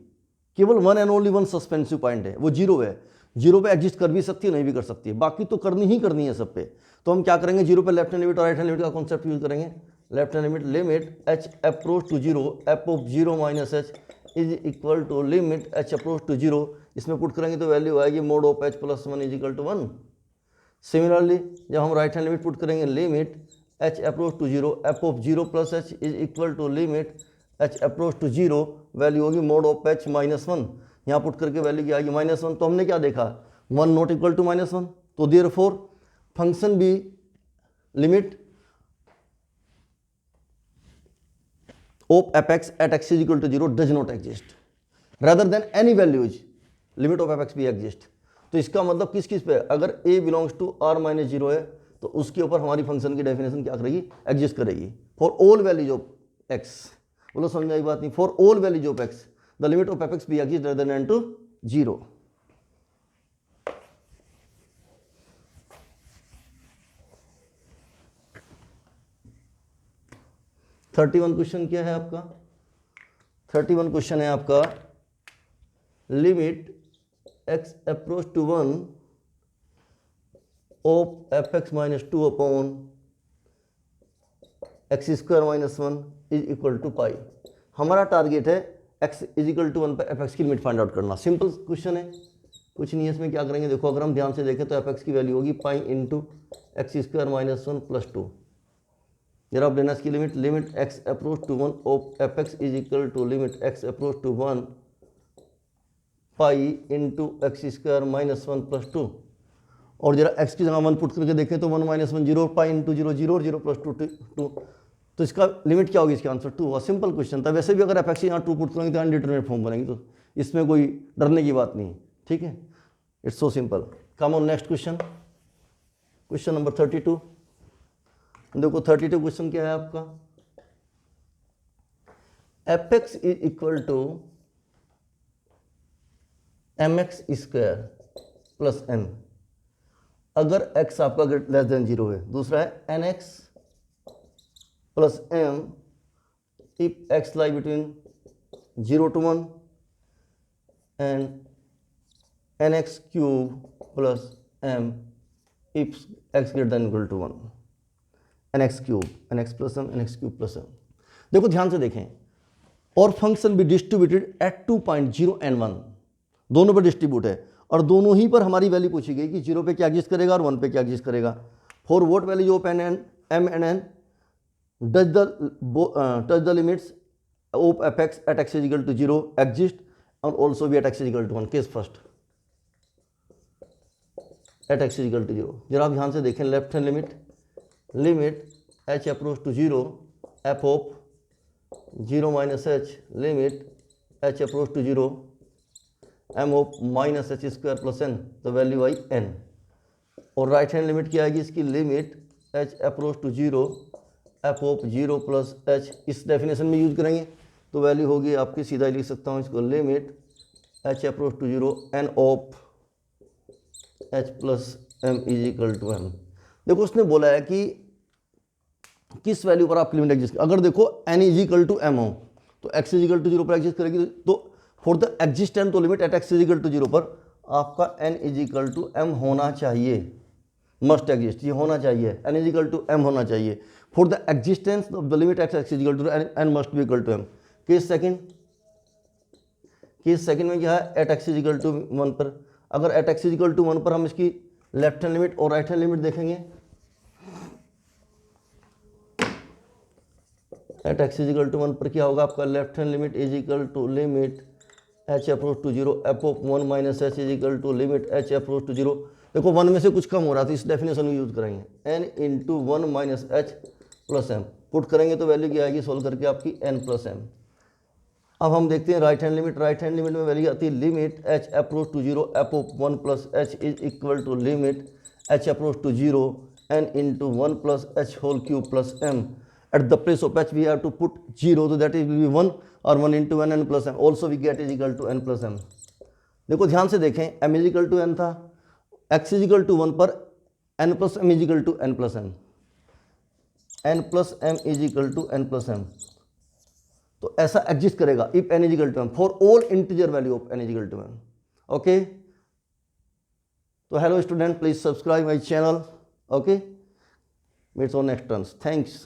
केवल one and only one suspensive point है, वो 0 है। 0 पे एग्जिस्ट कर भी सकती है, नहीं भी कर सकती है, बाकी तो करनी ही करनी है सब पे। तो हम क्या करेंगे, 0 पे लेफ्ट हैंड लिमिट और राइट हैंड लिमिट का कॉन्सेप्ट यूज करेंगे। Left hand limit, limit h approach to 0 f of 0 minus h is equal to limit h approach to 0। इसमें पुट करेंगे तो वैल्यू आएगी mode of h plus 1 is equal to 1। Similarly जब हम right hand limit put करेंगे, limit h approach to 0 f of 0 plus h is equal to limit h approach to 0, value होगी mode of h minus 1। यहाँ put करके value क्या आएगी -1। तो हमने क्या देखा, 1 नॉट इक्वल टू -1, तो देयरफॉर फंक्शन भी limit of f x at x is equal to 0 does not exist, rather than any values limit of f x भी एग्जिस्ट। तो इसका मतलब किस किस पे, अगर a belongs to r minus 0 है तो उसके ऊपर हमारी फंक्शन की डेफिनेशन क्या करेगी, एग्जिस्ट करेगी। For all values of x, बोलो समझ में आई बात नहीं, for all values of x the limit of f x भी exist rather than to 0। Question क्या है आपका, 31 क्वेश्चन है आपका, limit x approach to 1 of f x minus 2 upon x square minus 1 is equal to pi. हमारा target है x is equal to 1 पर f x की लिमिट फाइंड आउट करना। सिंपल क्वेश्चन है, कुछ नहीं है इसमें। क्या करेंगे, देखो अगर हम ध्यान से देखें तो एफ एक्स की वैल्यू होगी pi into x square minus 1 plus 2। जरा आप लेना इसकी limit, limit x approach to 1 of f x is equal to limit x approach to 1 pi into x square minus 1 plus 2। और जरा x की जगह 1 पुट करके देखें तो 1 माइनस 1 0, पाई इंटू 0 0 और 0 प्लस 2 2। तो इसका लिमिट क्या होगी, इसका आंसर 2 हुआ। सिंपल क्वेश्चन था। वैसे भी अगर एफ एक्स यहाँ 2 पुट करेंगे तो अनडिटरमिनेट फॉर्म बनेगी, तो इसमें कोई डरने की बात नहीं। ठीक है, it's so simple. Come on next question, question number 32। देखो 32 क्वेश्चन क्या है आपका, f x is equal to m x square plus n, अगर x आपका लेस देन 0 है। दूसरा है n x plus m if x lie between 0 to 1 and n x cube plus m if x greater than equal to 1। N x cube, n x plus M, N x cube plus m. देखो ध्यान से देखें, और function भी distributed eight 2.0 and 1, दोनों पर distribute है और दोनों ही पर हमारी वैल्यू पूछी गई कि 0 पे क्या एग्जिस्ट करेगा और 1 पे क्या एग्जिस्ट करेगा। For what value of n and m and n such the limits of f x at x is equal to 0 exist और ऑल्सो भी at x is equal to 1। Case first, at x is equal to 0। जरा आप ध्यान से देखें, left hand limit h approach to 0 f of 0 minus h limit h approach to 0 m of minus h square plus n, the value I n. और right hand limit क्या आएगी इसकी, limit h approach to 0 f of 0 plus h. इस definition में use करेंगे तो value होगी आपकी, सीधा ही लिख सकता हूँ इसको, limit h approach to 0 n of h plus m is equal to m. देखो उसने बोला है कि किस वैल्यू पर आपकी लिमिट एग्जिस्ट, अगर देखो n is equal to m हो तो एक्स इज इक्वल टू 0 पर एग्जिस्ट करेगी। तो फॉर द एग्जिस्टेंट तो limit at x is equal to 0 पर आपका n is equal to m होना चाहिए, मस्ट एग्जिस्ट, ये होना चाहिए, n is equal to m होना चाहिए। For the existence of the limit at x is equal to n must be equal to m. Case second में क्या है, at x is equal to 1 पर, अगर at x is equal to 1 पर हम इसकी लेफ्ट हैंड लिमिट और right hand limit देखेंगे, at x is equal to 1 पर क्या होगा आपका, left hand limit is equal to limit h approach to 0 f of 1 minus h is equal to limit h approach to 0। देखो 1 में से कुछ कम हो रहा था, इस डेफिनेशन में यूज करेंगे, n into 1 minus h plus m. Put करेंगे तो वैल्यू क्या आएगी सोल्व करके आपकी एन प्लस एम। अब हम देखते हैं राइट हैंड लिमिट में वैल्यू आती है limit h approach to 0 f of 1 plus h is equal to limit h approach to 0 n into 1 plus h whole cube plus m. At the place of h we have to put 0, so that is will be 1 or 1 into n plus m, also we get is equal to n plus m। देखो ध्यान से देखें, m is equal to n था, x is equal to 1 पर n plus m is equal to n plus m, n plus m is equal to n plus m। तो ऐसा exist करेगा if n is equal to m for all integer value of n is equal to m। Okay, तो hello student, please subscribe my channel. Okay, meets on next turns, thanks।